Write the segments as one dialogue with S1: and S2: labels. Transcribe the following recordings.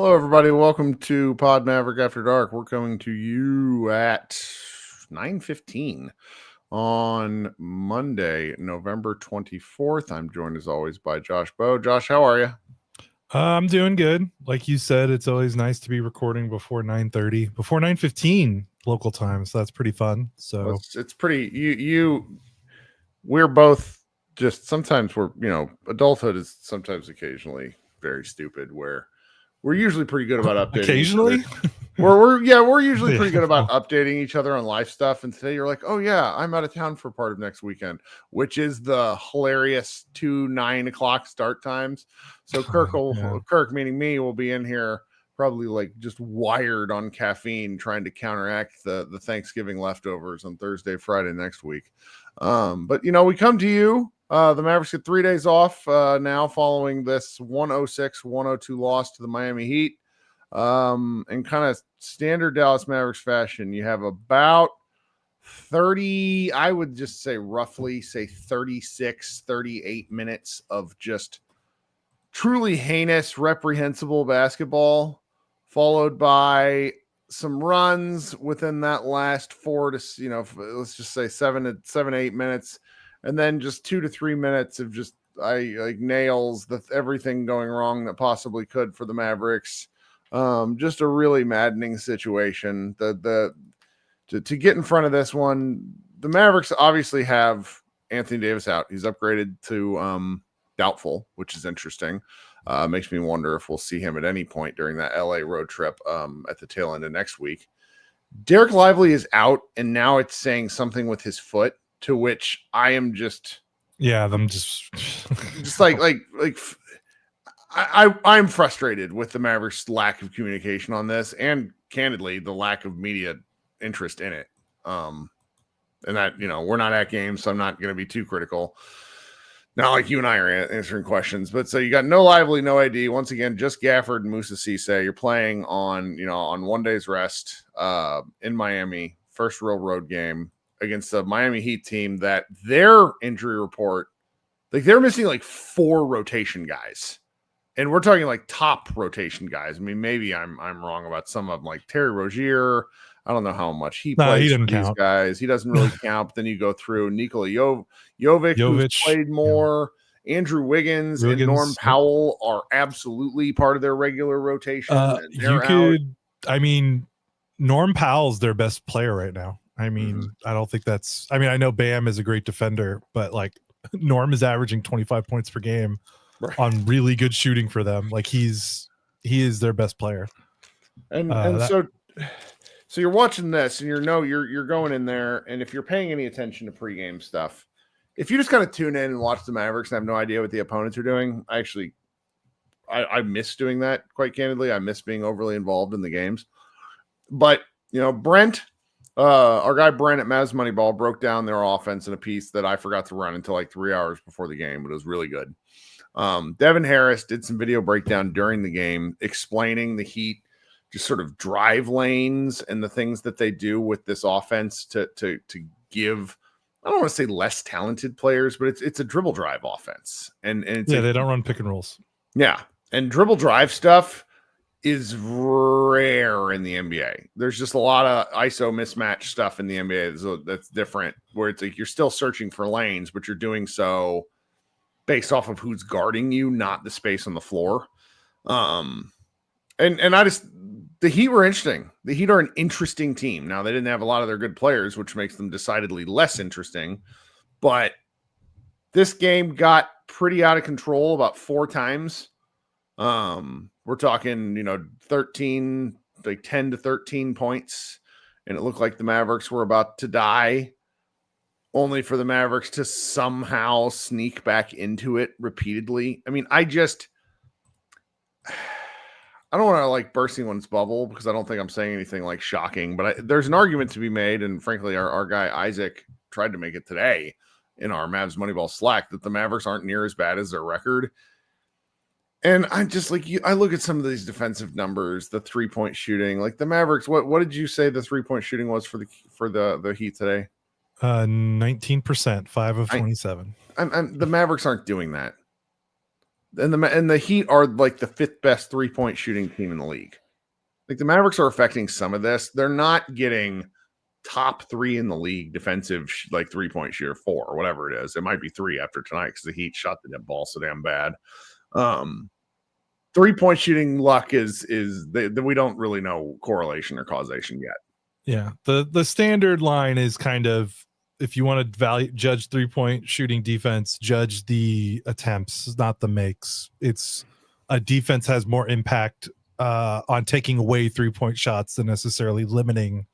S1: Hello, everybody. Welcome to Pod Maverick After Dark. We're coming to you at 9:15 on Monday, November 24th. I'm joined, as always, by Josh Bowe. Josh, how are you?
S2: I'm doing good. Like you said, it's always nice to be recording before 9:30, before 9:15 local time. So that's pretty fun. So
S1: Well, it's pretty. We're both just sometimes adulthood is sometimes occasionally very stupid. Where we're usually pretty good about updating.
S2: occasionally.
S1: We're usually pretty good about updating each other on life stuff. And today you're like, oh yeah, I'm out of town for part of next weekend, which is the hilarious 9 o'clock start times. So Kirk, meaning me, will be in here probably like just wired on caffeine, trying to counteract the Thanksgiving leftovers on Thursday, Friday next week. But we come to you. The Mavericks get 3 days off now following this 106-102 loss to the Miami Heat. In kind of standard Dallas Mavericks fashion, you have about 30, I would just say roughly 36, 38 minutes of just truly heinous, reprehensible basketball, followed by some runs within that last 4 to, let's just say 7 to 8 minutes, and then just 2 to 3 minutes of just nails, everything going wrong that possibly could for the Mavericks. Just a really maddening situation. To get in front of this one, the Mavericks obviously have Anthony Davis out. He's upgraded to doubtful, which is interesting. Makes me wonder if we'll see him at any point during that LA road trip at the tail end of next week. Derek Lively is out, and now it's saying something with his foot, to which I am just I'm frustrated with the Mavericks' lack of communication on this, and candidly, the lack of media interest in it. And that, we're not at games, so I'm not going to be too critical. Not like you and I are answering questions, but so you got no Lively, no AD. Once again, just Gafford and Moussa Cisse. You're playing on 1 day's rest in Miami, first real road game against the Miami Heat team that their injury report, they're missing 4 rotation guys. And we're talking top rotation guys. I mean, maybe I'm wrong about some of them, like Terry Rozier. I don't know how much he plays for these guys. He doesn't really count. But then you go through Nikola Jovic, who's played more. Yeah. Andrew Wiggins and Norm Powell are absolutely part of their regular rotation.
S2: Norm Powell's their best player right now. I mean, I don't think I know Bam is a great defender, but Norm is averaging 25 points per game. Right. On really good shooting for them. He is their best player.
S1: So you're watching this and you're going in there, and if you're paying any attention to pregame stuff, if you just kind of tune in and watch the Mavericks and have no idea what the opponents are doing, I miss doing that, quite candidly. I miss being overly involved in the games. But Brent, our guy Brent at Mavs Moneyball broke down their offense in a piece that I forgot to run until 3 hours before the game, but it was really good. Devin Harris did some video breakdown during the game explaining the Heat just sort of drive lanes and the things that they do with this offense to give, I don't want to say less talented players, but it's a dribble drive offense. And it's
S2: they don't run pick and rolls.
S1: Yeah. And dribble drive stuff is rare in the NBA. There's just a lot of ISO mismatch stuff in the NBA that's different, where it's you're still searching for lanes, but you're doing so based off of who's guarding you, not the space on the floor. And the Heat were interesting. The Heat are an interesting team. Now, they didn't have a lot of their good players, which makes them decidedly less interesting. But this game got pretty out of control about 4 times. We're talking, 10 to 13 points. And it looked like the Mavericks were about to die, only for the Mavericks to somehow sneak back into it repeatedly. I mean, I don't want to burst anyone's bubble, because I don't think I'm saying anything shocking, but there's an argument to be made. And frankly, our guy Isaac tried to make it today in our Mavs Moneyball Slack, that the Mavericks aren't near as bad as their record. And I'm just I look at some of these defensive numbers, the 3-point shooting, the Mavericks. What did you say the 3-point shooting was for the Heat today?
S2: 19%, 5 of 27.
S1: The Mavericks aren't doing that. and the Heat are like the 5th best 3-point shooting team in the league. Like the Mavericks are affecting some of this. They're not getting top 3 in the league defensive like 3-point shooter 4 or whatever it is. It might be 3 after tonight because the Heat shot the ball so damn bad. 3-point shooting luck is we don't really know correlation or causation yet.
S2: Yeah, the standard line is kind of, if you want to judge 3-point shooting defense, judge the attempts, not the makes. It's a defense has more impact on taking away 3-point shots than necessarily limiting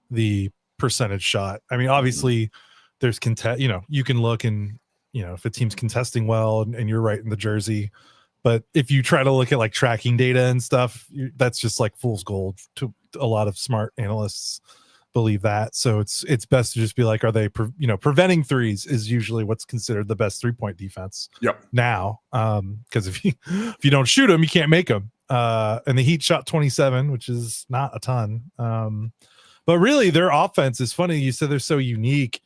S2: the percentage shot. I mean, obviously there's you can look and, if a team's contesting well and you're right in the jersey, but if you try to look at like tracking data and stuff, that's just like fool's gold. To a lot of smart analysts believe that. So it's best to just be like, are they preventing threes is usually what's considered the best 3-point defense.
S1: Yep.
S2: Now, because if you don't shoot them, you can't make them. And the Heat shot 27, which is not a ton. But really their offense is funny. You said they're so unique.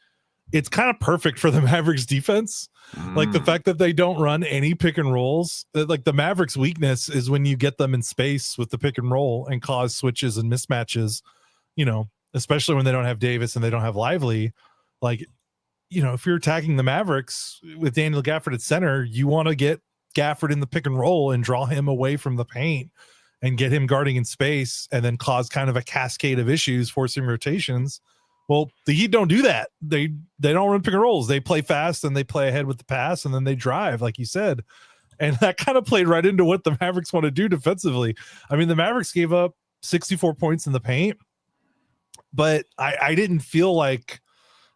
S2: It's kind of perfect for the Mavericks defense. Like the fact that they don't run any pick and rolls. Like the Mavericks weakness is when you get them in space with the pick and roll and cause switches and mismatches, especially when they don't have Davis and they don't have Lively. Like, if you're attacking the Mavericks with Daniel Gafford at center, you want to get Gafford in the pick and roll and draw him away from the paint and get him guarding in space and then cause kind of a cascade of issues, forcing rotations. Well, the Heat don't do that. They don't run pick and rolls. They play fast and they play ahead with the pass and then they drive, like you said. And that kind of played right into what the Mavericks want to do defensively. I mean, the Mavericks gave up 64 points in the paint, but I didn't feel like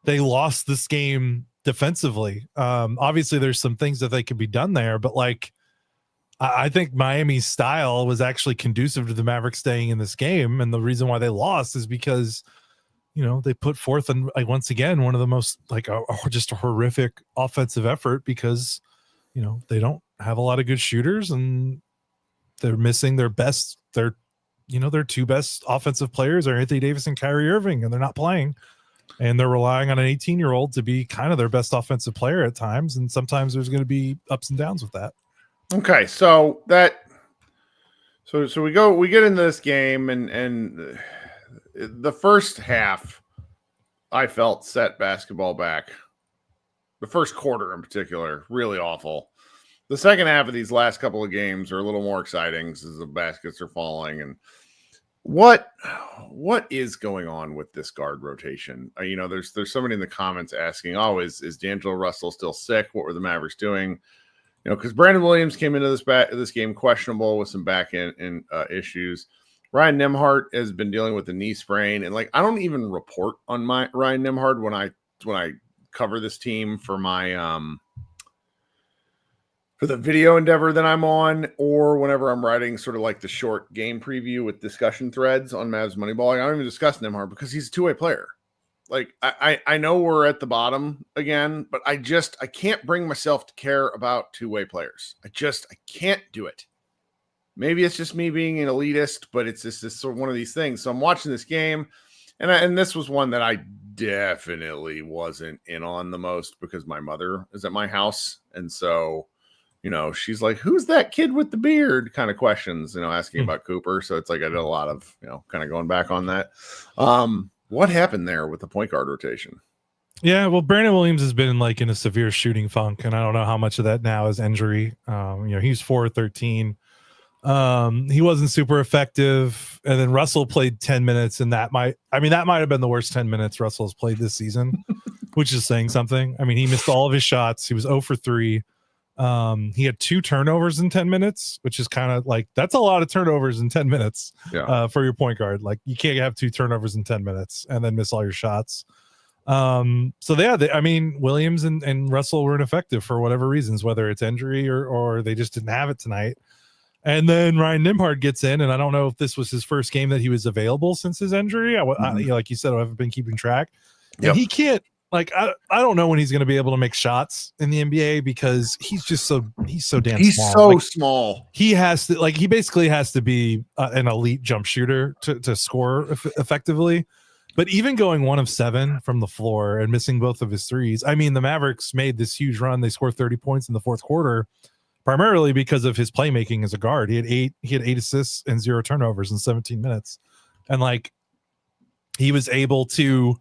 S2: they lost this game defensively. Obviously, there's some things that they could be done there, but like I think Miami's style was actually conducive to the Mavericks staying in this game. And the reason why they lost is because they put forth and once again one of the most just a horrific offensive effort because they don't have a lot of good shooters and they're missing their 2 best offensive players are Anthony Davis and Kyrie Irving, and they're not playing, and they're relying on an 18-year-old to be kind of their best offensive player at times, and sometimes there's going to be ups and downs with that.
S1: Okay, so we get into this game and the first half, I felt set basketball back. The first quarter in particular, really awful. The second half of these last couple of games are a little more exciting as the baskets are falling. And what is going on with this guard rotation? There's somebody in the comments asking, is D'Angelo Russell still sick? What were the Mavericks doing? Because Brandon Williams came into this game questionable with some back end issues. Ryan Nembhard has been dealing with a knee sprain, and I don't even report on my Ryan Nembhard when I cover this team for my for the video endeavor that I'm on, or whenever I'm writing sort of like the short game preview with discussion threads on Mavs Moneyball. I don't even discuss Nembhard because he's a two-way player. I know we're at the bottom again, but I can't bring myself to care about two-way players. I can't do it. Maybe it's just me being an elitist, but it's just sort of one of these things. So I'm watching this game, and this was one that I definitely wasn't in on the most because my mother is at my house. And so, she's like, who's that kid with the beard kind of questions, asking about Cooper. So it's like I did a lot of, kind of going back on that. What happened there with the point guard rotation?
S2: Yeah, well, Brandon Williams has been in a severe shooting funk, and I don't know how much of that now is injury. He's 4-13. He wasn't super effective, and then Russell played 10 minutes, and that might have been the worst 10 minutes Russell's played this season, which is saying something. I mean, he missed all of his shots. He was 0 for 3. He had 2 turnovers in 10 minutes, which is kind of that's a lot of turnovers in 10 minutes for your point guard. You can't have 2 turnovers in 10 minutes and then miss all your shots. Williams and Russell were ineffective for whatever reasons, whether it's injury or they just didn't have it tonight. And then Ryan Nembhard gets in, and I don't know if this was his first game that he was available since his injury. Like you said, I haven't been keeping track. Yep. And he can't, I don't know when he's going to be able to make shots in the NBA because he's so damn small.
S1: He's so small.
S2: He has to, he basically has to be an elite jump shooter to score effectively. But even going 1 of 7 from the floor and missing both of his threes, the Mavericks made this huge run. They scored 30 points in the fourth quarter. primarily because of his playmaking as a guard. He had eight assists and 0 turnovers in 17 minutes. And like, he was able to,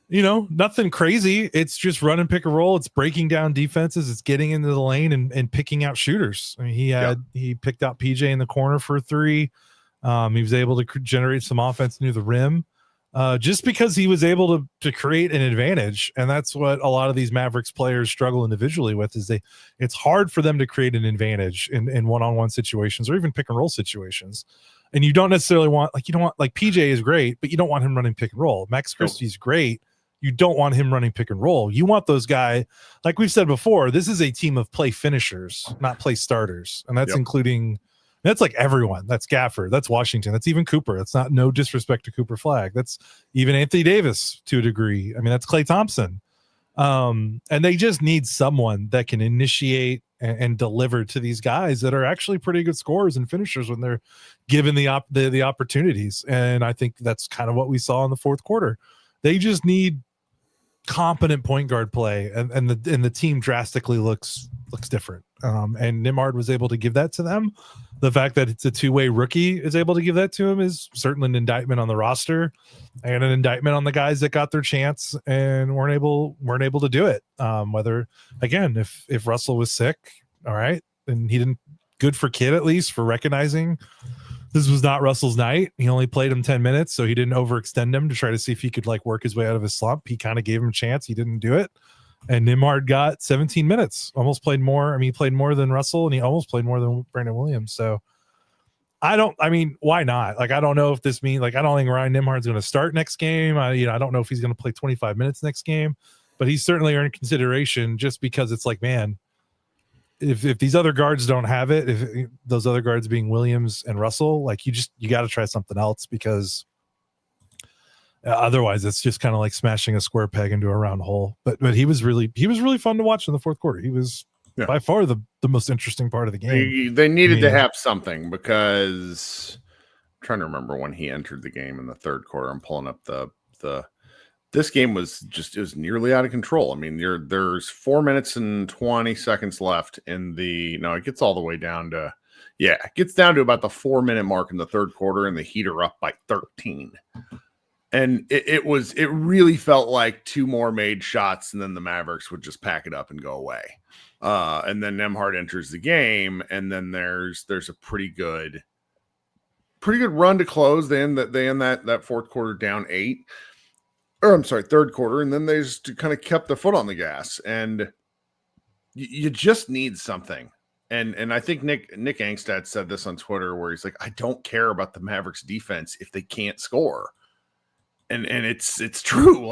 S2: nothing crazy. It's just run and pick and roll. It's breaking down defenses. It's getting into the lane and picking out shooters. I mean, he picked out PJ in the corner for a 3. He was able to generate some offense near the rim. Just because he was able to create an advantage. And that's what a lot of these Mavericks players struggle individually with, is it's hard for them to create an advantage in one-on-one situations or even pick and roll situations. And you don't necessarily want, PJ is great, but you don't want him running pick and roll. Max Christie's great. You don't want him running pick and roll. You want those guys, like we've said before, this is a team of play finishers, not play starters. And that's including, that's like everyone. That's Gafford. That's Washington. That's even Cooper. That's not, no disrespect to Cooper Flag. That's even Anthony Davis to a degree. I mean, that's Klay Thompson. And they just need someone that can initiate and deliver to these guys that are actually pretty good scorers and finishers when they're given the opportunities. And I think that's kind of what we saw in the fourth quarter. They just need competent point guard play, and the team drastically looks different. And Nembhard was able to give that to them. The fact that it's a two-way rookie is able to give that to him is certainly an indictment on the roster and an indictment on the guys that got their chance and weren't able to do it. Whether, again, if Russell was sick, all right, and he didn't, good for Kid at least for recognizing this was not Russell's night. He only played him 10 minutes, so he didn't overextend him to try to see if he could work his way out of his slump. He kind of gave him a chance. He didn't do it. And Nembhard got 17 minutes, almost played more. I mean, he played more than Russell, and he almost played more than Brandon Williams. So why not? I don't know if this means, I don't think Ryan Nembhard's going to start next game. I don't know if he's going to play 25 minutes next game, but he's certainly earned consideration just because it's man, if these other guards don't have it, if those other guards being Williams and Russell, you got to try something else, because otherwise it's just kind of like smashing a square peg into a round hole. But he was really fun to watch in the fourth quarter. He was by far the most interesting part of the game.
S1: They needed to have something, because I'm trying to remember when he entered the game in the third quarter. I'm pulling up this game was nearly out of control. I mean, there's 4 minutes and 20 seconds left it gets all the way down to, it gets down to about the 4 minute mark in the third quarter, and the Heat are up by 13. And it really felt like 2 more made shots, and then the Mavericks would just pack it up and go away. And then Nembhard enters the game, and then there's a pretty good run to close. They end that fourth quarter down 8. Or I'm sorry, third quarter, and then they just kind of kept their foot on the gas, and you just need something. And I think Nick Angstad said this on Twitter, where he's like, I don't care about the Mavericks defense if they can't score. And it's true.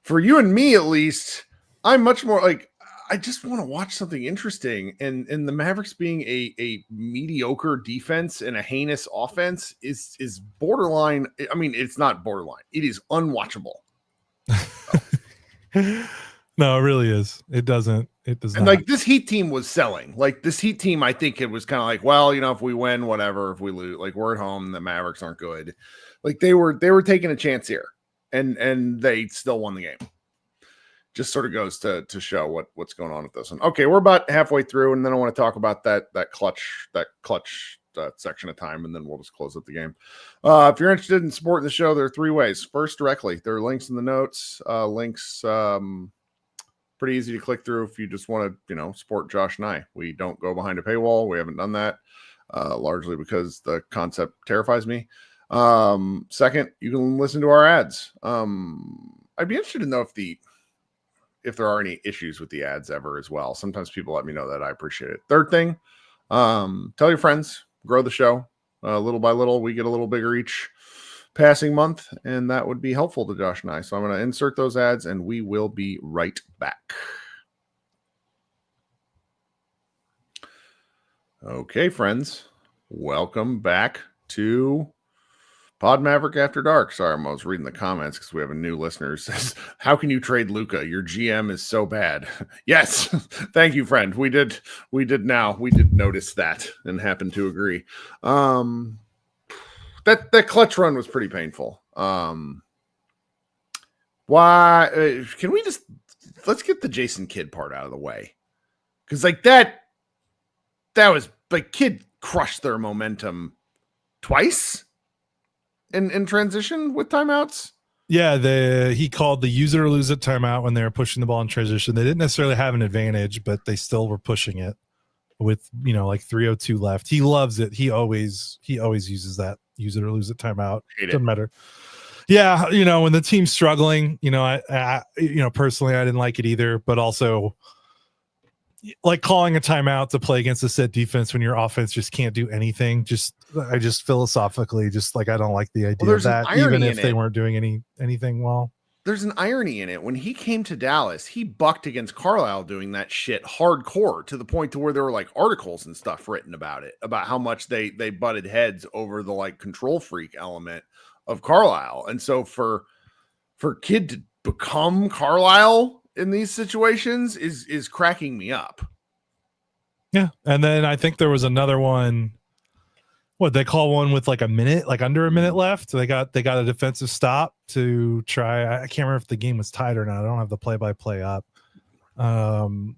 S1: For you and me, at least, I'm much more I just want to watch something interesting. And the Mavericks being a mediocre defense and a heinous offense is borderline. I mean, it's not borderline. It is unwatchable.
S2: No, it really is. It does not.
S1: And this Heat team was selling. This Heat team, I think it was kind of well, if we win, whatever. If we lose, we're at home, the Mavericks aren't good. They were taking a chance here, and they still won the game. Just sort of goes to show what's going on with this one. Okay, we're about halfway through, and then I want to talk about that clutch section of time, and then we'll just close up the game. If you're interested in supporting the show, there are 3 ways. First, directly. There are links in the notes. Links pretty easy to click through if you just want to support Josh and I. We don't go behind a paywall. We haven't done that, largely because the concept terrifies me. Second, you can listen to our ads. I'd be interested to know if there are any issues with the ads ever as well. Sometimes people let me know that. I appreciate it. Third thing, tell your friends, grow the show little by little. We get a little bigger each passing month, and that would be helpful to Josh and I. So I'm going to insert those ads, and we will be right back. Okay, friends, welcome back to Pod Maverick After Dark. Sorry, I was reading the comments because we have a new listener who says, how can you trade Luka? Your GM is so bad. Yes. Thank you, friend. We did notice that and happen to agree. That clutch run was pretty painful. Let's get the Jason Kidd part out of the way. Because that like Kid crushed their momentum twice in transition with timeouts.
S2: Yeah, he called the use it or lose it timeout when they were pushing the ball in transition. They didn't necessarily have an advantage, but they still were pushing it with, like 3:02 left. He loves it. He always uses that use it or lose it timeout. Doesn't matter. Yeah, when the team's struggling, I personally I didn't like it either, but also like calling a timeout to play against a set defense when your offense just can't do anything. I just philosophically I don't like the idea of that, even if they weren't doing anything well.
S1: There's an irony in it. When he came to Dallas, he bucked against Carlisle doing that shit hardcore to the point to where there were like articles and stuff written about it, about how much they butted heads over the like control freak element of Carlisle. And so for Kid to become Carlisle in these situations is cracking me up.
S2: Yeah. And then I think there was another one. What they call one with like under a minute left. They got a defensive stop to try. I can't remember if the game was tied or not. I don't have the play-by-play up. Man,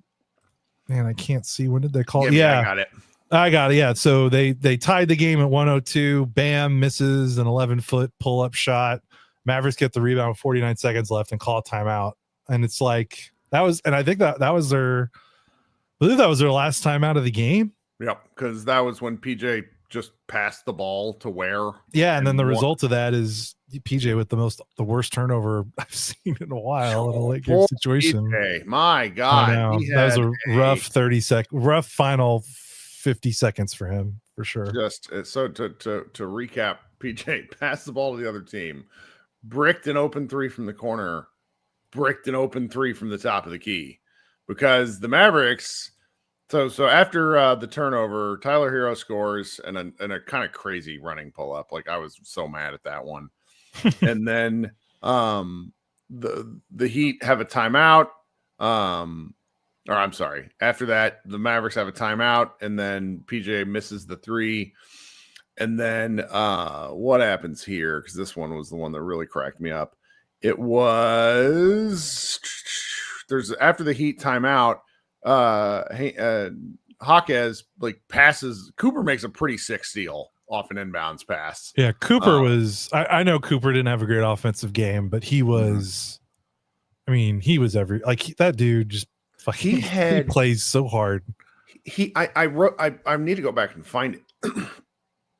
S2: I can't see. When did they call? Yeah, I got it. Yeah. So they tied the game at 102. Bam misses an 11-foot pull-up shot. Mavericks get the rebound with 49 seconds left and call a timeout. And it's like and I think that was I believe that was their last time out of the game.
S1: Yep, because that was when PJ just passed the ball to Ware.
S2: Yeah, and then the result of that is PJ with the worst turnover I've seen in a while in a late game situation.
S1: PJ, my God,
S2: that was a rough final 50 seconds for him for sure.
S1: Just so to recap, PJ passed the ball to the other team, bricked an open three from the corner, bricked an open three from the top of the key, because the Mavericks. So after the turnover, Tyler Hero scores and a kind of crazy running pull up. Like I was so mad at that one. And then the Heat have a timeout. Or I'm sorry. After that, the Mavericks have a timeout, and then PJ misses the three. And then what happens here? Because this one was the one that really cracked me up. It was after the Heat timeout. Hawkes passes. Cooper makes a pretty sick steal off an inbounds pass.
S2: Yeah, Cooper was. I know Cooper didn't have a great offensive game, but he was. I mean, he was that dude just fucking. He plays so hard.
S1: I need to go back and find it,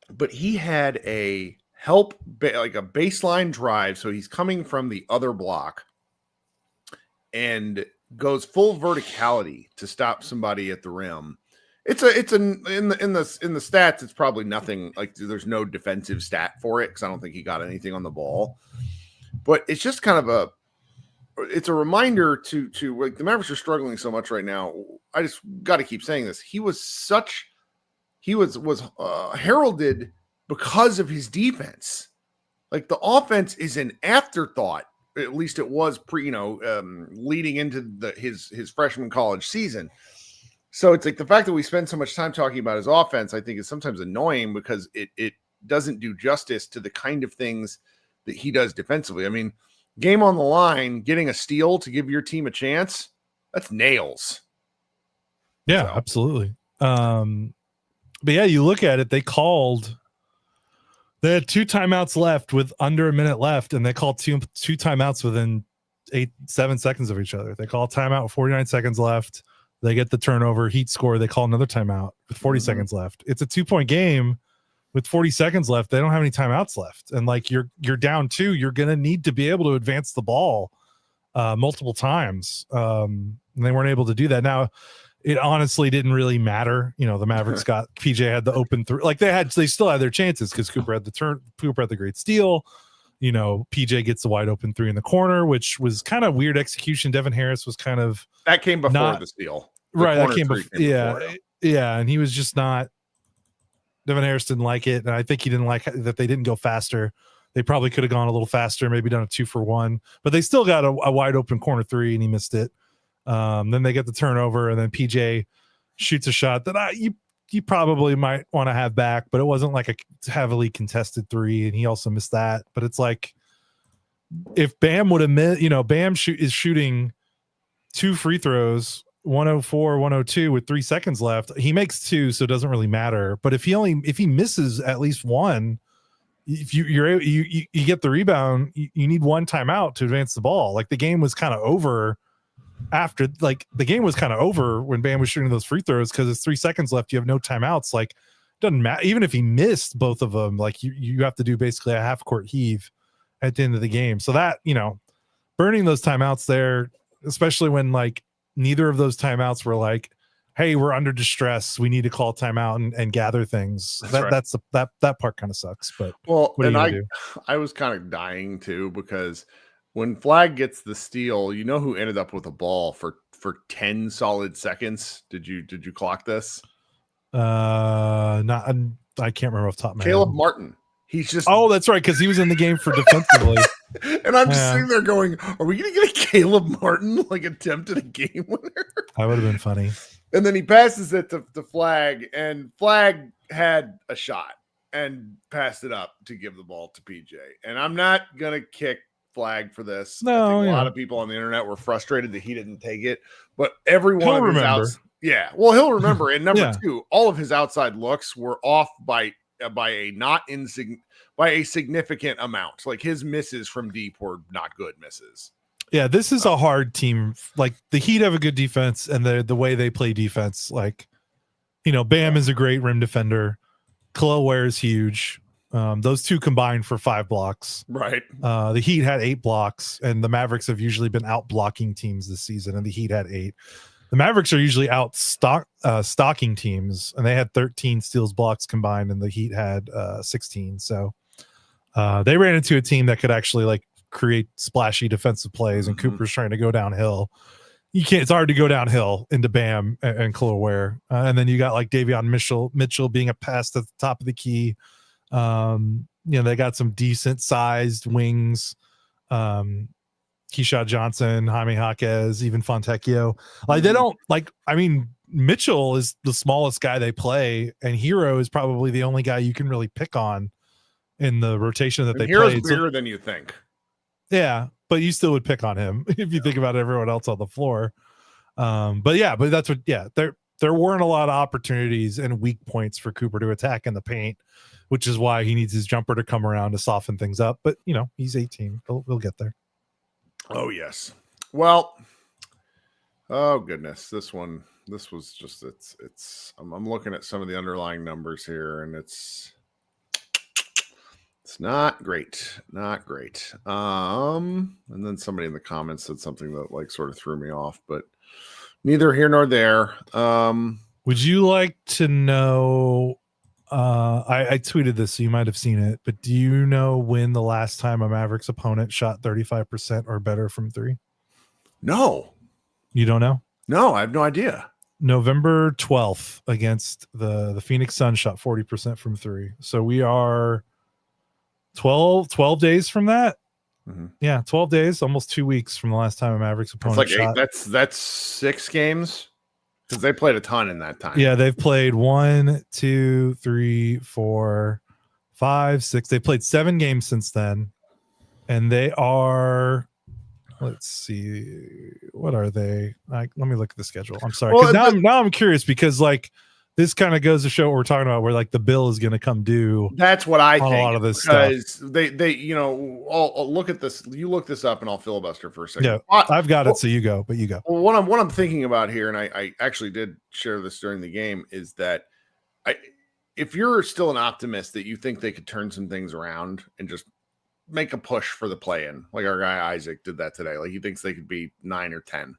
S1: but he had a like a baseline drive, so he's coming from the other block, and goes full verticality to stop somebody at the rim. In the stats, it's probably nothing. Like there's no defensive stat for it because I don't think he got anything on the ball. But it's just kind of it's a reminder to like the Mavericks are struggling so much right now. I just got to keep saying this. He was heralded because of his defense. Like the offense is an afterthought. At least it was leading into his freshman college season. So it's like the fact that we spend so much time talking about his offense, I think is sometimes annoying because it doesn't do justice to the kind of things that he does defensively. I mean, game on the line, getting a steal to give your team a chance, that's nails.
S2: Yeah, so. Absolutely. But yeah, you look at it, they had 2 timeouts left with under a minute left, and they called two timeouts within 7 seconds of each other. They call a timeout with 49 seconds left. They get the turnover, Heat score. They call another timeout with 40 seconds left. It's a 2-point game with 40 seconds left. They don't have any timeouts left. And like you're down 2, you're going to need to be able to advance the ball multiple times. And they weren't able to do that. Now, it honestly didn't really matter. The Mavericks PJ had the open three. Like they still had their chances because Cooper had the great steal. PJ gets the wide open 3 in the corner, which was kind of weird execution. Devin Harris was kind of
S1: that came before the steal.
S2: Right. That came before. Yeah. And he was just not. Devin Harris didn't like it. And I think he didn't like that they didn't go faster. They probably could have gone a little faster, maybe done a 2-for-1, but they still got a wide open corner 3 and he missed it. Then they get the turnover, and then PJ shoots a shot that you probably might want to have back, but it wasn't like a heavily contested 3, and he also missed that. But it's like if Bam would have missed, Bam is shooting 2 free throws 104, 102 with 3 seconds left. He makes 2, so it doesn't really matter. But if he misses at least 1, if you get the rebound, you need 1 timeout to advance the ball. Like the game was kind of over when Bam was shooting those free throws because it's 3 seconds left. You have no timeouts. Like doesn't matter. Even if he missed both of them, like you have to do basically a half court heave at the end of the game. So that, burning those timeouts there, especially when like neither of those timeouts were like, hey, we're under distress, we need to call timeout and gather things. That's that part kind of sucks. But
S1: I was kind of dying too, because when Flag gets the steal, who ended up with a ball for 10 solid seconds? Did you clock this?
S2: I can't remember off the top of my
S1: Caleb
S2: head.
S1: Martin. He's just
S2: that's right, because he was in the game for defensively.
S1: And I'm just sitting there going, are we going to get a Caleb Martin like attempt at a game winner?
S2: That would have been funny.
S1: And then he passes it to Flag, and Flag had a shot and passed it up to give the ball to PJ. And I'm not going to kick Flag for this.
S2: No,
S1: I think a lot of people on the internet were frustrated that he didn't take it, but every one of his outs, he'll remember. And number 2, all of his outside looks were off by a significant amount. Like his misses from deep were not good misses.
S2: Yeah, this is a hard team. Like the Heat have a good defense, and the way they play defense, like Bam is a great rim defender. Khalil Ware is huge. Those two combined for 5 blocks.
S1: Right.
S2: The Heat had 8 blocks, and the Mavericks have usually been out blocking teams this season, and the Heat had 8. The Mavericks are usually out stocking teams, and they had 13 steals, blocks combined, and the Heat had 16. So they ran into a team that could actually like create splashy defensive plays, and Cooper's trying to go downhill. It's hard to go downhill into Bam and Khalil Ware. And then you got like Davion Mitchell being a pest at the top of the key. They got some decent sized wings. Keyshawn Johnson, Jaime Jaquez, even Fontecchio. Like they don't Mitchell is the smallest guy they play, and Hero is probably the only guy you can really pick on in the rotation that they play.
S1: Hero's bigger than you think.
S2: Yeah, but you still would pick on him if you think about everyone else on the floor. But that's what. Yeah, there weren't a lot of opportunities and weak points for Cooper to attack in the paint, which is why he needs his jumper to come around to soften things up. But he's 18; he'll get there.
S1: Oh yes. Well. Oh goodness, this was just it's. I'm looking at some of the underlying numbers here, and it's not great. And then somebody in the comments said something that like sort of threw me off, but neither here nor there.
S2: Would you like to know? I tweeted this, so you might have seen it, but do you know when the last time a Mavericks opponent shot 35% or better from 3?
S1: No.
S2: You don't know?
S1: No, I have no idea.
S2: November 12th against the Phoenix Suns shot 40% from 3. So we are 12 days from that. Mm-hmm. Yeah, 12 days, almost 2 weeks from the last time a Mavericks opponent shot.
S1: That's 6 games, because they played a ton in that time.
S2: Yeah, they've played 1, 2, 3, 4, 5, 6. They played 7 games since then, and they are. Let's see, what are they? Let me look at the schedule. I'm sorry, because now I'm curious, because like this kind of goes to show what we're talking about, where like the bill is going to come due.
S1: That's what I think.
S2: A lot of this
S1: because
S2: stuff.
S1: They I'll look at this. You look this up, and I'll filibuster for a second.
S2: Yeah, I've got it. So you go, but you go.
S1: Well, what I'm thinking about here, and I actually did share this during the game, is that if you're still an optimist that you think they could turn some things around and just make a push for the play-in, like our guy Isaac did that today. Like he thinks they could be 9 or 10.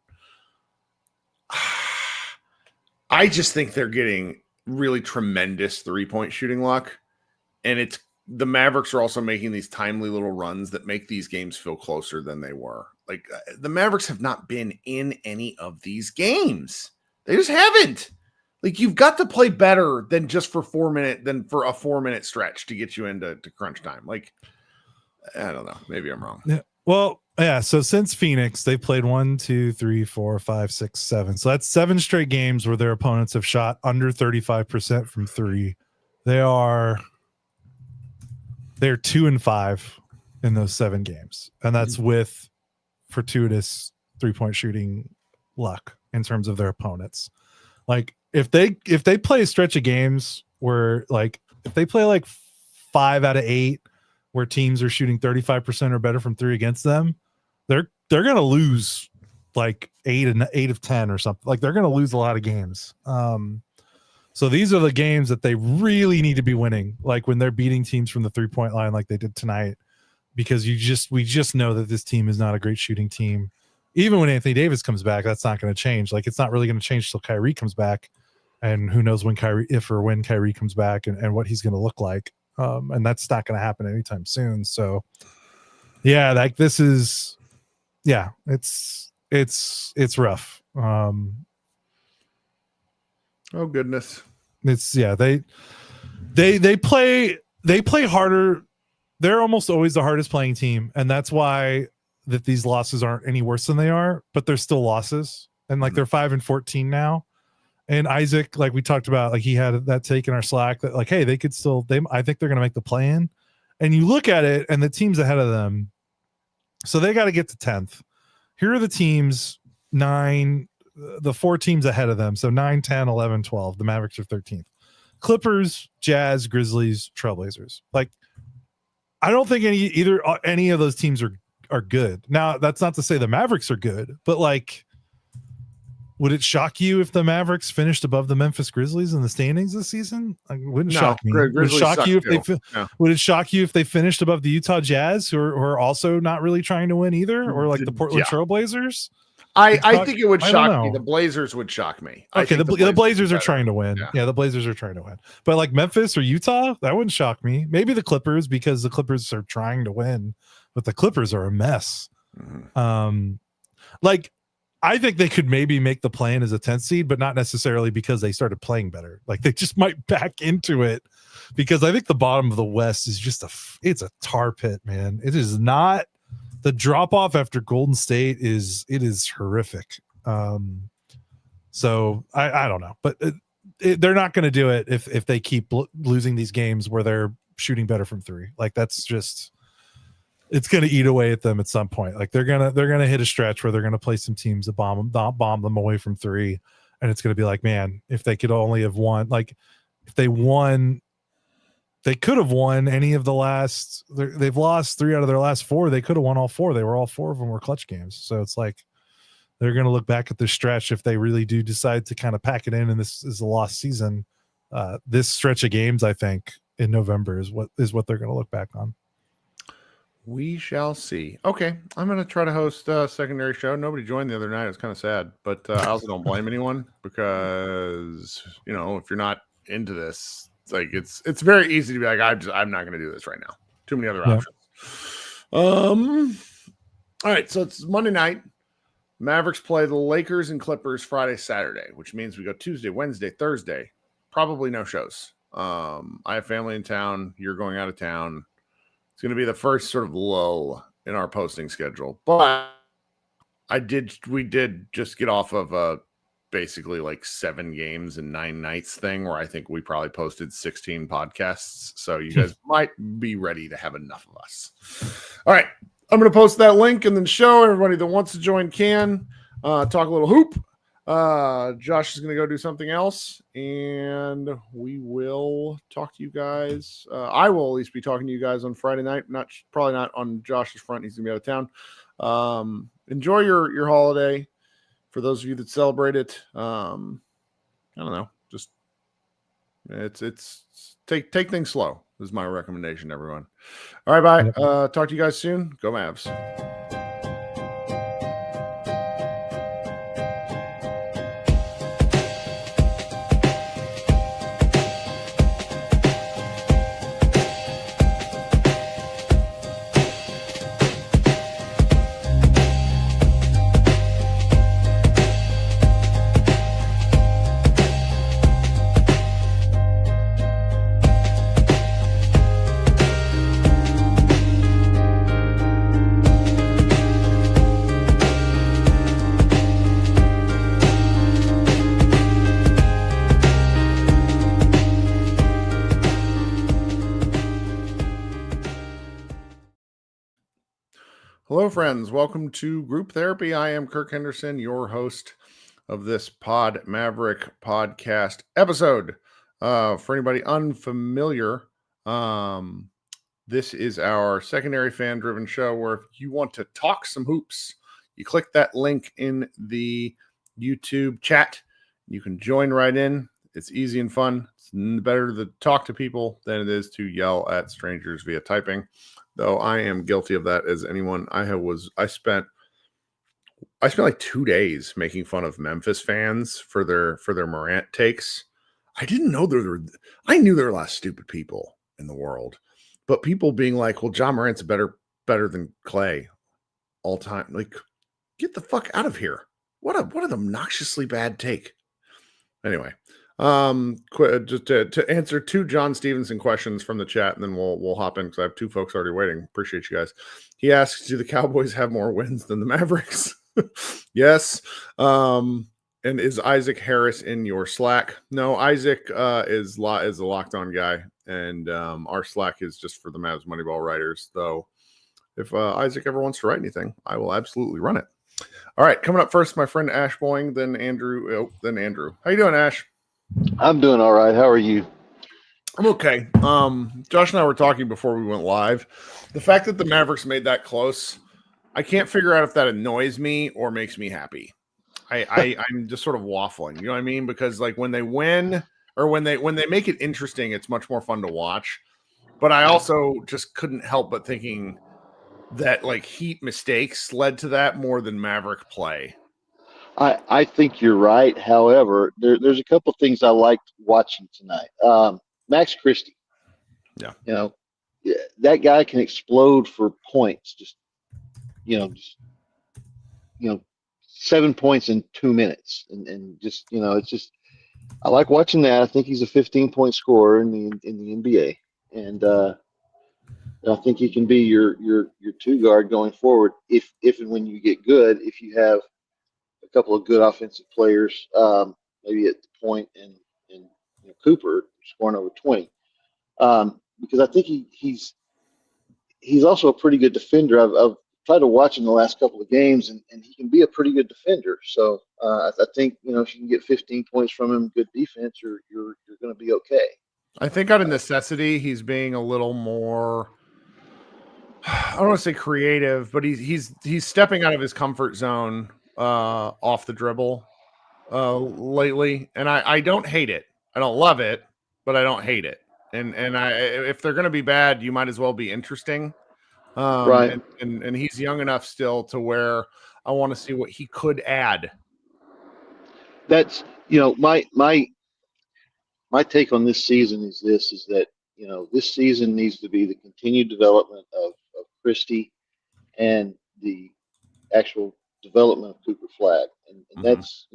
S1: I just think they're getting really tremendous 3-point shooting luck, and it's the Mavericks are also making these timely little runs that make these games feel closer than they were. Like the Mavericks have not been in any of these games; they just haven't. Like you've got to play better than just for 4 minutes, than for a 4-minute stretch to get you into crunch time. Like. I don't know. Maybe I'm wrong.
S2: Yeah. Well, yeah. So since Phoenix, they played 1, 2, 3, 4, 5, 6, 7. So that's 7 straight games where their opponents have shot under 35% from 3. They're 2-5 in those 7 games, and that's with fortuitous 3-point shooting luck. in terms of their opponents. Like if they play a stretch of games where like if they play like 5 out of 8 where teams are shooting 35% or better from 3 against them, they're going to lose like 8 of 10 or something. Like they're going to lose a lot of games. So these are the games that they really need to be winning, like when they're beating teams from the 3-point line like they did tonight, because we just know that this team is not a great shooting team. Even when Anthony Davis comes back, that's not going to change. Like it's not really going to change till Kyrie comes back, and who knows when Kyrie comes back and what he's going to look like. And that's not going to happen anytime soon. So yeah, like this is, yeah, it's rough.
S1: Oh goodness.
S2: It's they play harder. They're almost always the hardest playing team, and that's why that these losses aren't any worse than they are, but they're still losses. And like they're 5-14 now. And Isaac, like we talked about, like he had that take in our Slack that like, hey, I think they're going to make the play-in. And you look at it and the teams ahead of them, so they got to get to 10th. Here are the teams, the 4 teams ahead of them. So 9, 10, 11, 12. The Mavericks are 13th. Clippers, Jazz, Grizzlies, Trailblazers. Like, I don't think any of those teams are good. Now, that's not to say the Mavericks are good, but like, would it shock you if the Mavericks finished above the Memphis Grizzlies in the standings this season? Like, wouldn't shock me. Would it shock you if would it shock you if they finished above the Utah Jazz, who are also not really trying to win either, or like the Portland Trailblazers?
S1: I think it would shock me. The Blazers would shock me.
S2: Okay, the Blazers are trying to win. Yeah, the Blazers are trying to win. But like Memphis or Utah, that wouldn't shock me. Maybe the Clippers, because the Clippers are trying to win, but the Clippers are a mess. Mm-hmm. Like I think they could maybe make the play-in as a 10th seed, but not necessarily because they started playing better. Like they just might back into it, because I think the bottom of the West is just it's a tar pit, man. It is not. The drop off after Golden State is horrific. So I don't know, but they're not going to do it if they keep losing these games where they're shooting better from 3. Like that's just, it's going to eat away at them at some point. Like they're gonna hit a stretch where they're going to play some teams that bomb them away from 3, and it's going to be like, man, if they could only have won, like if they won. They could have won any of the last. They've lost 3 out of their last 4. They could have won all 4. They were all 4 of them were clutch games. So it's like they're going to look back at this stretch if they really do decide to kind of pack it in. And this is a lost season. This stretch of games, I think, in November is what they're going to look back on.
S1: We shall see. Okay, I'm going to try to host a secondary show. Nobody joined the other night. It was kind of sad, but I also don't blame anyone, because if you're not into this. Like it's very easy to be like, I'm not going to do this right now. Too many other options. All right, so it's Monday night. Mavericks play the Lakers and Clippers Friday, Saturday, which means we go Tuesday, Wednesday, Thursday. Probably no shows. I have family in town. You're going out of town. It's going to be the first sort of lull in our posting schedule. But we did just get off of basically like 7 games and 9 nights thing where I think we probably posted 16 podcasts. So you guys might be ready to have enough of us. All right. I'm going to post that link and then show everybody that wants to join can talk a little hoop. Josh is going to go do something else, and we will talk to you guys. I will at least be talking to you guys on Friday night. Probably not on Josh's front. He's going to be out of town. Enjoy your holiday. For those of you that celebrate it, I don't know. Just it's take things slow is my recommendation, everyone. All right, bye. Talk to you guys soon. Go Mavs. Hello, friends. Welcome to Group Therapy. I am Kirk Henderson, your host. of this Maverick podcast episode. For anybody unfamiliar, this is our secondary fan-driven show where if you want to talk some hoops, you click that link in the YouTube chat. You can join right in. It's easy and fun. It's better to talk to people than it is to yell at strangers via typing, though I am guilty of that as anyone. I spent like 2 days making fun of Memphis fans for their Morant takes. I didn't know I knew there were a lot of stupid people in the world, but people being like, well, John Morant's better than Clay all time. Like, get the fuck out of here. What an obnoxiously bad take. Anyway, just to answer 2 John Stevenson questions from the chat, and then we'll hop in because I have 2 folks already waiting. Appreciate you guys. He asks, do the Cowboys have more wins than the Mavericks? Yes. And is Isaac Harris in your Slack? No, Isaac is a locked on guy, and our Slack is just for the Mavs Moneyball writers. Though, if Isaac ever wants to write anything, I will absolutely run it. All right, coming up first, my friend Ash Boying, then Andrew. How you doing, Ash?
S3: I'm doing all right. How are you?
S1: I'm okay. Josh and I were talking before we went live. The fact that the Mavericks made that close, I can't figure out if that annoys me or makes me happy. I'm just sort of waffling, you know what I mean? Because like when they win or when they make it interesting, it's much more fun to watch. But I also just couldn't help but thinking that like Heat mistakes led to that more than Maverick play.
S3: I think you're right. However, there's a couple things I liked watching tonight. Max Christie.
S1: Yeah.
S3: That guy can explode for points. Just 7 points in 2 minutes, and just it's just I like watching that. I think he's a 15-point scorer in the NBA, and I think he can be your 2 guard going forward if and when you get good. If you have a couple of good offensive players, maybe at the point and Cooper scoring over 20, because I think he's also a pretty good defender. I've tried to watch him the last couple of games, and he can be a pretty good defender. So I think if you can get 15 points from him, good defense, you're going to be okay.
S1: I think out of necessity, he's being a little more. I don't want to say creative, but he's stepping out of his comfort zone off the dribble lately, and I don't hate it. I don't love it, but I don't hate it. And if they're going to be bad, you might as well be interesting.
S3: Right.
S1: And he's young enough still to where I want to see what he could add.
S3: That's my take on this season is that this season needs to be the continued development of Christie and the actual development of Cooper Flag, and that's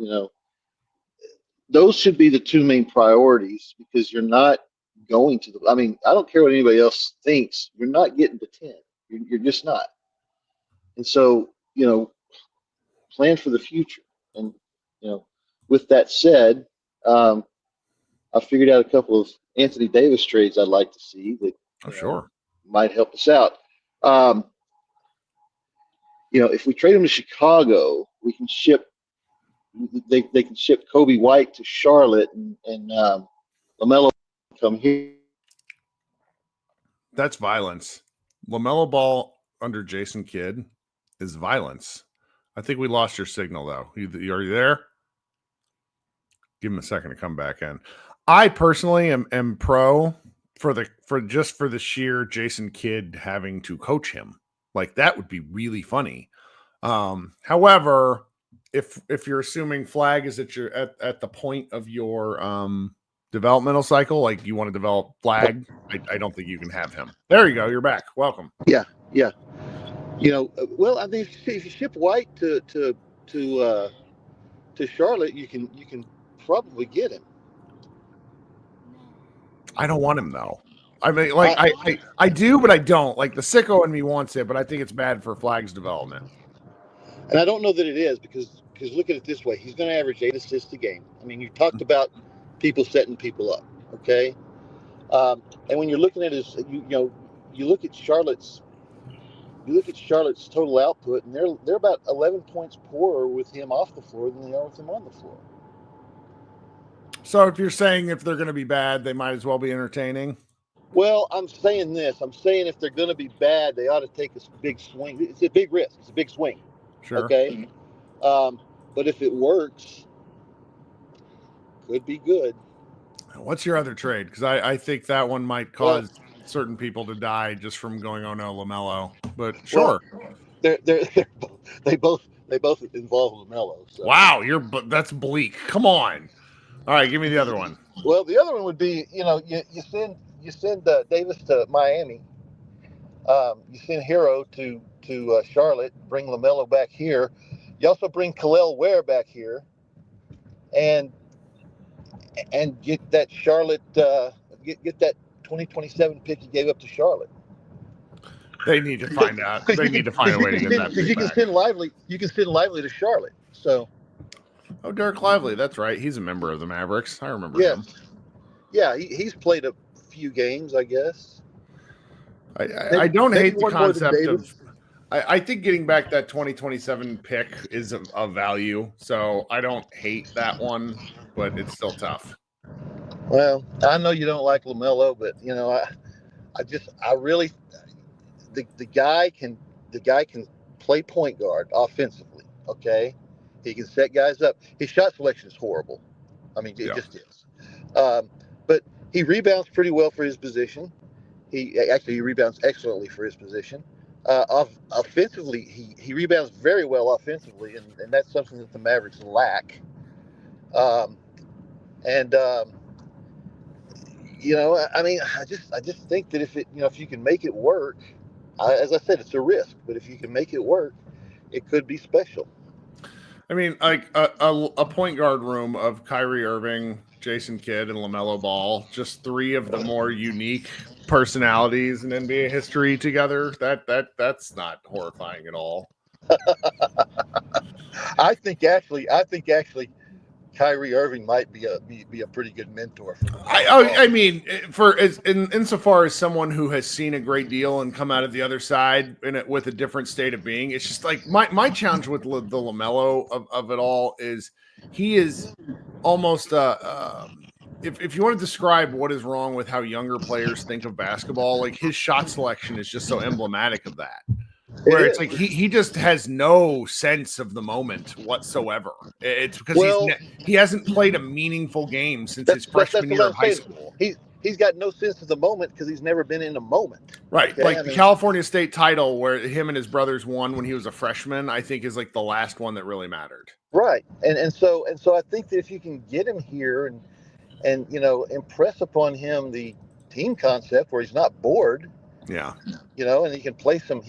S3: those should be the 2 main priorities, because you're not going to I don't care what anybody else thinks, you're not getting to 10. You're just not. And so, plan for the future. And, with that said, I figured out a couple of Anthony Davis trades I'd like to see that
S1: sure
S3: might help us out. If we trade him to Chicago, we can they can ship Kobe White to Charlotte, and LaMelo come here.
S1: That's violence. LaMelo Ball under Jason Kidd is violence. I think we lost your signal, though. Are you there? Give him a second to come back in. I personally am pro for the sheer Jason Kidd having to coach him. Like, that would be really funny. However, if you're assuming Flag is at the point of your developmental cycle, like you want to develop Flag, I don't think you can have him. There you go. You're back. Welcome.
S3: Yeah. Well, I mean, if you ship White to Charlotte, you can probably get him.
S1: I don't want him though. I mean, like I do, but I don't. Like, the sicko in me wants it, but I think it's bad for Flag's development.
S3: And I don't know that it is, because look at it this way: he's going to average 8 assists a game. I mean, you talked about people setting people up, okay? And when you're looking at his, you look at Charlotte's, you look at Charlotte's total output, and they're about 11 points poorer with him off the floor than they are with him on the floor.
S1: So if you're saying if they're going to be bad, they might as well be entertaining.
S3: Well, I'm saying this. I'm saying if they're going to be bad, they ought to take a big swing. It's a big risk. It's a big swing.
S1: Sure.
S3: Okay. But if it works, could be good.
S1: What's your other trade? Because I think that one might cause certain people to die just from going, oh no, LaMelo. But sure.
S3: Well, they both involve LaMelo. So.
S1: Wow, that's bleak. Come on. All right, give me the other one.
S3: Well, the other one would be, you send Davis to Miami. You send Hero to Charlotte. Bring LaMelo back here. You also bring Khalil Ware back here, and get that Charlotte get that 2027 pick you gave up to Charlotte.
S1: They need to find out. They need to find a way to get that.
S3: Because you can send Lively. You can send Lively to Charlotte. So.
S1: Oh, Derek Lively. That's right. He's a member of the Mavericks. I remember him.
S3: Yeah, he's played a few games, I guess.
S1: I don't hate the concept of. I think getting back that 2027 pick is of value. So I don't hate that one, but it's still tough.
S3: Well, I know you don't like LaMelo, but I really the guy can play point guard offensively. Okay, he can set guys up. His shot selection is horrible. I mean, it just is. But he rebounds pretty well for his position. He rebounds excellently for his position. Offensively, he rebounds very well offensively, and that's something that the Mavericks lack. I just think that if you can make it work, as I said, it's a risk, but if you can make it work, it could be special.
S1: I mean, like a point guard room of Kyrie Irving, Jason Kidd, and LaMelo Ball, just three of the more unique personalities in NBA history together. That's not horrifying at all.
S3: I think actually Kyrie Irving might be a pretty good mentor for them.
S1: I mean, insofar as someone who has seen a great deal and come out of the other side with a different state of being, it's just like my challenge with the LaMelo of it all is he is almost if you want to describe what is wrong with how younger players think of basketball, like his shot selection is just so emblematic of that. Where it's like he just has no sense of the moment whatsoever. It's because he hasn't played a meaningful game since his freshman year of high school.
S3: He's got no sense of the moment because he's never been in a moment.
S1: Right. Okay? The California State title where him and his brothers won when he was a freshman, I think is like the last one that really mattered.
S3: Right. And so I think that if you can get him here and impress upon him the team concept where he's not bored.
S1: Yeah.
S3: And he can play some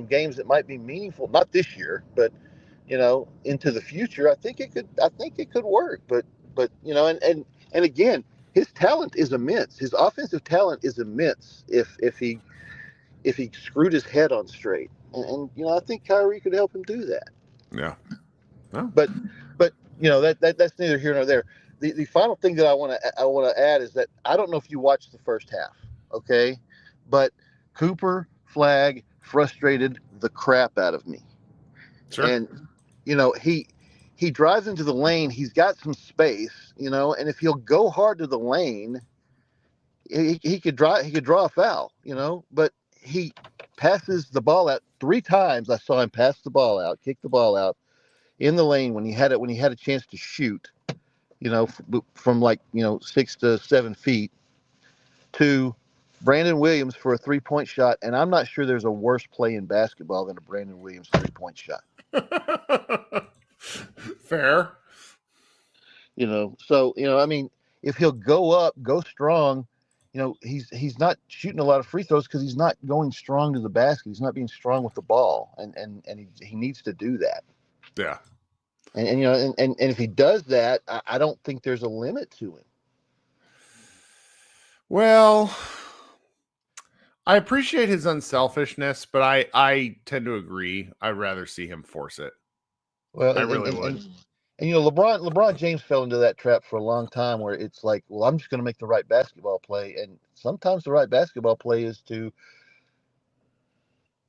S3: games that might be meaningful, not this year, but into the future. I think it could work. But and again, his talent is immense. His offensive talent is immense if he screwed his head on straight. And I think Kyrie could help him do that.
S1: Yeah. Oh.
S3: But that's neither here nor there. The final thing that I want to add is that I don't know if you watched the first half, okay? But Cooper Flag frustrated the crap out of me.
S1: Sure.
S3: And he drives into the lane, he's got some space, and if he'll go hard to the lane, he could draw a foul, but he passes the ball out 3 times. I saw him pass the ball out, kick the ball out in the lane when he had a chance to shoot. From 6 to 7 feet to Brandon Williams for a 3-point shot. And I'm not sure there's a worse play in basketball than a Brandon Williams 3-point shot.
S1: Fair.
S3: I mean, if he'll go up, go strong, he's not shooting a lot of free throws because he's not going strong to the basket. He's not being strong with the ball. And he needs to do that.
S1: Yeah.
S3: And if he does that, I don't think there's a limit to him.
S1: Well, I appreciate his unselfishness, but I tend to agree. I'd rather see him force it.
S3: Well,
S1: I really would.
S3: And LeBron James fell into that trap for a long time where it's like, well, I'm just going to make the right basketball play. And sometimes the right basketball play is to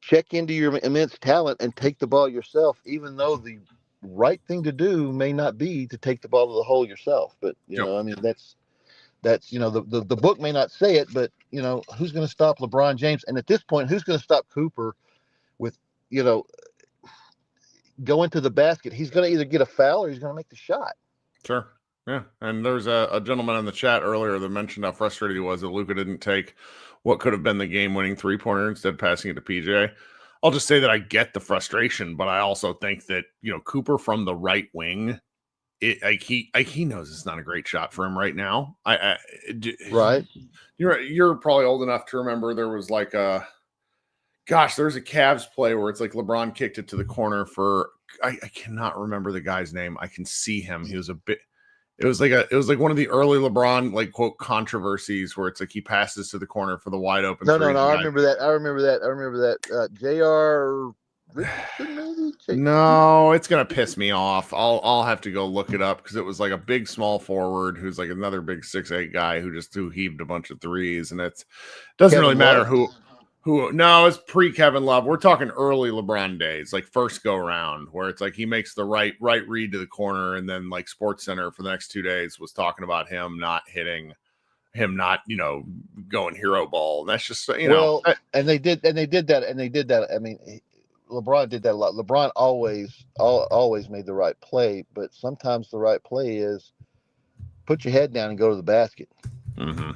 S3: check into your immense talent and take the ball yourself, even though the right thing to do may not be to take the ball to the hole yourself. But I mean, that's the book may not say it, but who's going to stop LeBron James? And at this point, who's going to stop Cooper with going to the basket? He's going to either get a foul or he's going to make the shot.
S1: Sure. Yeah. And there's a gentleman in the chat earlier that mentioned how frustrated he was that Luka didn't take what could have been the game-winning three-pointer instead passing it to PJ. I'll just say that I get the frustration, but I also think that, Cooper from the right wing, he knows it's not a great shot for him right now.
S3: Right.
S1: You're probably old enough to remember there was like there's a Cavs play where it's like LeBron kicked it to the corner for, I cannot remember the guy's name. I can see him. He was it was like one of the early LeBron, like, quote, controversies where it's like he passes to the corner for the wide open.
S3: No. I remember that. J.R. Richardson, maybe?
S1: No, it's going to piss me off. I'll have to go look it up because it was like a big small forward who's like another big 6'8" guy who heaved a bunch of threes. And it doesn't really matter who. No, it's pre-Kevin Love. We're talking early LeBron days, like first go round, where it's like he makes the right read to the corner, and then like SportsCenter for the next 2 days was talking about him not hitting, him not going hero ball. And that's just
S3: and they did that. I mean, LeBron did that a lot. LeBron always made the right play, but sometimes the right play is put your head down and go to the basket.
S1: Mm-hmm.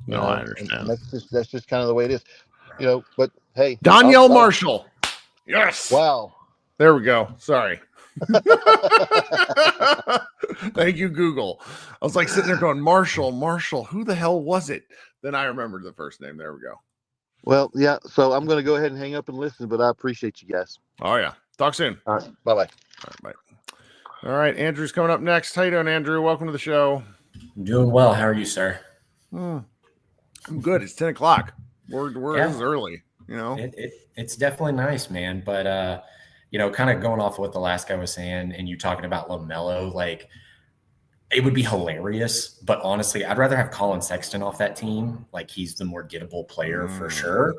S1: No, I understand.
S3: And that's just kind of the way it is, But hey,
S1: Danielle Marshall. Yes.
S3: Wow.
S1: There we go. Sorry. Thank you, Google. I was like sitting there going, Marshall. Who the hell was it? Then I remembered the first name. There we go.
S3: Well, yeah. So I'm going to go ahead and hang up and listen, but I appreciate you guys.
S1: Oh yeah. Talk soon.
S3: All right. Bye-bye.
S1: All right, bye. All right. Andrew's coming up next. How you doing, Andrew? Welcome to the show.
S4: I'm doing well. How are you, sir?
S1: I'm good. It's 10 o'clock. We're This is early,
S4: It's definitely nice, man. But kind of going off of what the last guy was saying, and you talking about LaMelo, like it would be hilarious. But honestly, I'd rather have Colin Sexton off that team. Like he's the more gettable player for sure.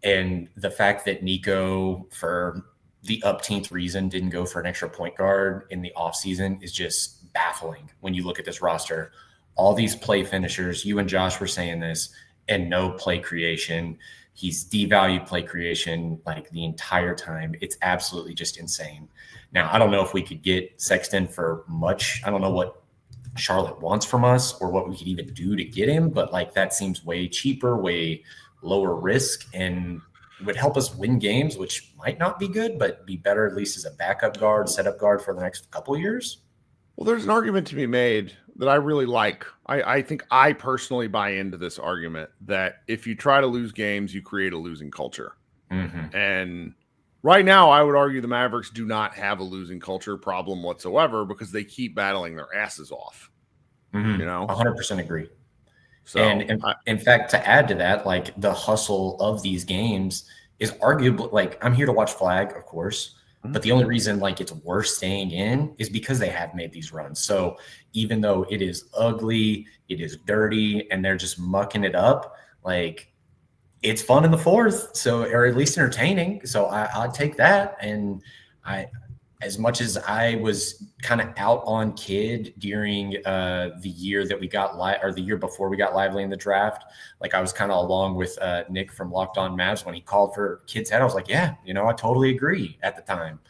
S4: And the fact that Nico, for the upteenth reason, didn't go for an extra point guard in the offseason is just baffling when you look at this roster. All these play finishers, you and Josh were saying this, and no play creation. He's devalued play creation like the entire time. It's absolutely just insane. Now, I don't know if we could get Sexton for much. I don't know what Charlotte wants from us or what we could even do to get him, but like that seems way cheaper, way lower risk, and would help us win games, which might not be good, but be better at least as a backup guard, setup guard for the next couple of years.
S1: Well, there's an argument to be made that I really like. I think I personally buy into this argument that if you try to lose games, you create a losing culture.
S4: Mm-hmm.
S1: And right now, I would argue the Mavericks do not have a losing culture problem whatsoever because they keep battling their asses off.
S4: Mm-hmm. 100% agree. So, and in fact, to add to that, like the hustle of these games is arguably, like, I'm here to watch Flag, of course. But the only reason like it's worth staying in is because they have made these runs. So even though it is ugly, it is dirty, and they're just mucking it up, like it's fun in the fourth. So, or at least entertaining. So I'll take that. And as much as I was kind of out on Kidd during the year that we got or the year before we got lively in the draft, like I was kind of along with Nick from Locked On Mavs when he called for Kidd's head. I was like, yeah, I totally agree at the time.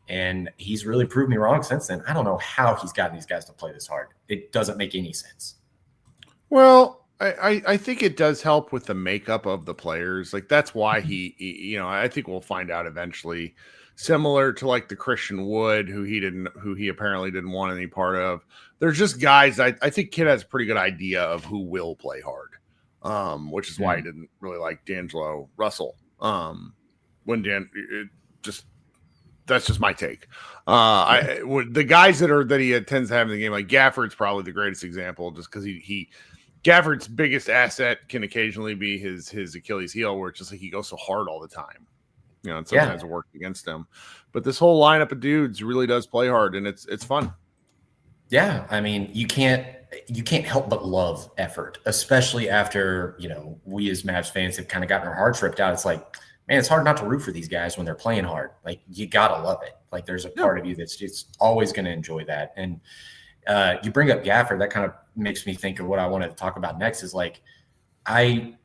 S4: And he's really proved me wrong since then. I don't know how he's gotten these guys to play this hard. It doesn't make any sense.
S1: Well, I think it does help with the makeup of the players. Like that's why he I think we'll find out eventually. Similar to like the Christian Wood, who he apparently didn't want any part of. There's just guys. I think Kidd has a pretty good idea of who will play hard, which is why he didn't really like D'Angelo Russell. That's just my take. The guys that he tends to have in the game, like Gafford's probably the greatest example, just because Gafford's biggest asset can occasionally be his Achilles heel, where it's just like he goes so hard all the time. And sometimes it worked against them. But this whole lineup of dudes really does play hard, and it's fun.
S4: Yeah, I mean, you can't help but love effort, especially after we as Mavs fans have kind of gotten our hearts ripped out. It's like, man, it's hard not to root for these guys when they're playing hard. Like, you gotta love it. Like, there's a part of you that's just always going to enjoy that. And you bring up Gafford, that kind of makes me think of what I wanted to talk about next. Is like, the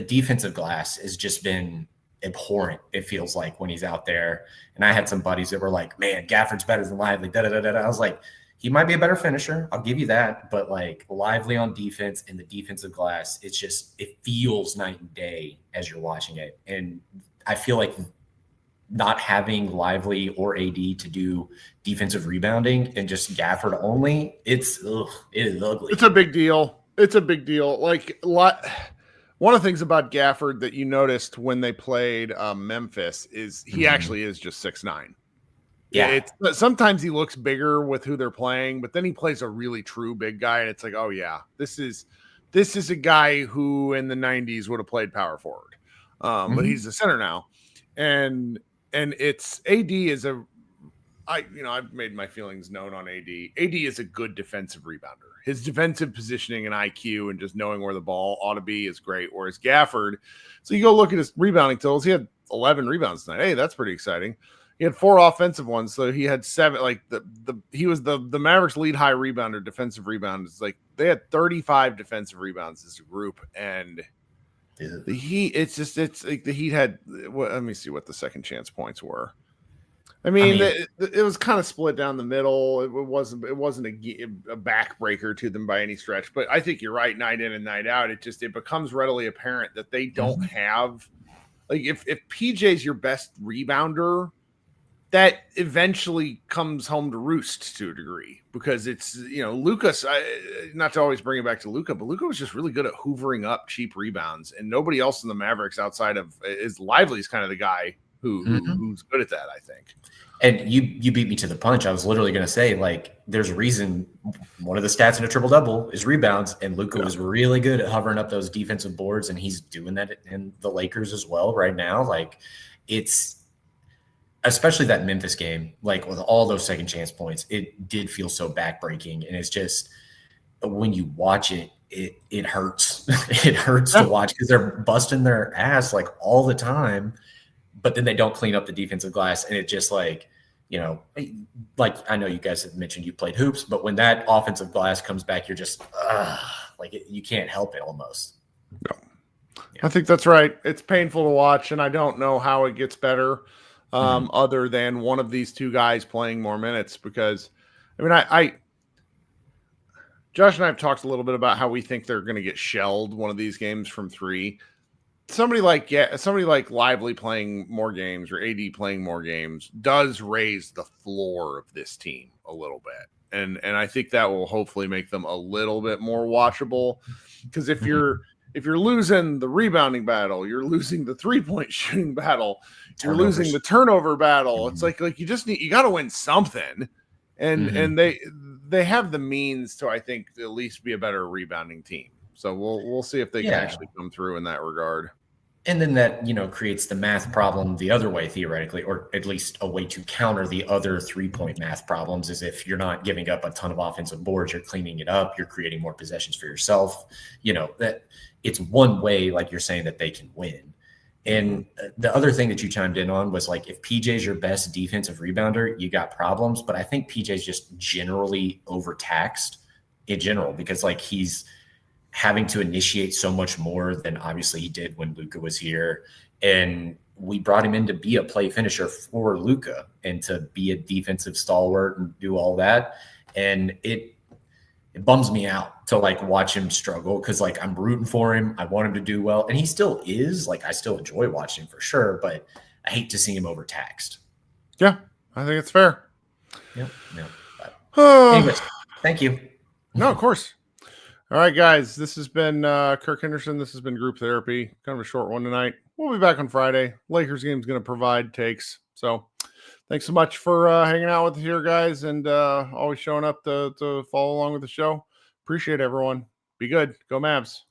S4: defensive glass has just been abhorrent, it feels like, when he's out there. And I had some buddies that were like, man, Gafford's better than Lively. I was like, he might be a better finisher, I'll give you that, but like, Lively on defense and the defensive glass, it feels night and day as you're watching it. And I feel like not having Lively or AD to do defensive rebounding and just Gafford only, it is ugly.
S1: It's a big deal. Like, one of the things about Gafford that you noticed when they played Memphis is he actually is just 6'9". Yeah, sometimes he looks bigger with who they're playing, but then he plays a really true big guy, and it's like, oh yeah, this is a guy who in the 90s would have played power forward, but he's a center now, and it's AD is I've made my feelings known on AD. AD is a good defensive rebounder. His defensive positioning and IQ and just knowing where the ball ought to be is great. Whereas Gafford, so you go look at his rebounding totals. He had 11 rebounds tonight. Hey, that's pretty exciting. He had 4 offensive ones, so he had 7. Like he was the Mavericks lead high rebounder, defensive rebound. It's like they had 35 defensive rebounds as a group, and the Heat. It's like the Heat had. Let me see what the second chance points were. I mean, it was kind of split down the middle. It wasn't a backbreaker to them by any stretch. But I think you're right. Night in and night out, it becomes readily apparent that they don't have, like, if PJ's your best rebounder, that eventually comes home to roost to a degree, because it's, Luka's, not to always bring it back to Luka, but Luka was just really good at hoovering up cheap rebounds, and nobody else in the Mavericks outside of Lively's kind of the guy who's good at that, I think.
S4: And you beat me to the punch. I was literally going to say, like, there's a reason one of the stats in a triple-double is rebounds, and Luka was really good at hovering up those defensive boards, and he's doing that in the Lakers as well right now. Like, it's especially that Memphis game, like, with all those second chance points, it did feel so backbreaking, and it's just, when you watch it, it hurts. It hurts to watch, because they're busting their ass like all the time, but then they don't clean up the defensive glass. And it just, like, like, I know you guys have mentioned you played hoops, but when that offensive glass comes back, you're just you can't help it almost.
S1: No, yeah. I think that's right. It's painful to watch, and I don't know how it gets better other than one of these two guys playing more minutes, because, I mean, Josh and I have talked a little bit about how we think they're going to get shelled one of these games from 3. Somebody like Lively playing more games, or AD playing more games, does raise the floor of this team a little bit. And I think that will hopefully make them a little bit more watchable, because if you're losing the rebounding battle, you're losing the 3-point shooting battle, you're losing the turnover battle. It's like you got to win something. And they have the means to, I think, at least be a better rebounding team. So we'll see if they can actually come through in that regard.
S4: And then that, creates the math problem the other way, theoretically, or at least a way to counter the other 3-point math problems, is if you're not giving up a ton of offensive boards, you're cleaning it up, you're creating more possessions for yourself. That it's one way, like you're saying, that they can win. And the other thing that you chimed in on was, like, if PJ's your best defensive rebounder, you got problems. But I think PJ's just generally overtaxed in general, because, like, he's having to initiate so much more than obviously he did when Luka was here. And we brought him in to be a play finisher for Luka and to be a defensive stalwart and do all that. And it bums me out to, like, watch him struggle, because, like, I'm rooting for him. I want him to do well. And he still is. Like, I still enjoy watching him for sure, but I hate to see him overtaxed.
S1: Yeah, I think it's fair.
S4: Yeah. Anyways, thank you.
S1: No, of course. All right, guys, this has been Kirk Henderson. This has been Group Therapy. Kind of a short one tonight. We'll be back on Friday. Lakers game is going to provide takes. So thanks so much for hanging out with us here, guys, and always showing up to follow along with the show. Appreciate everyone. Be good. Go Mavs.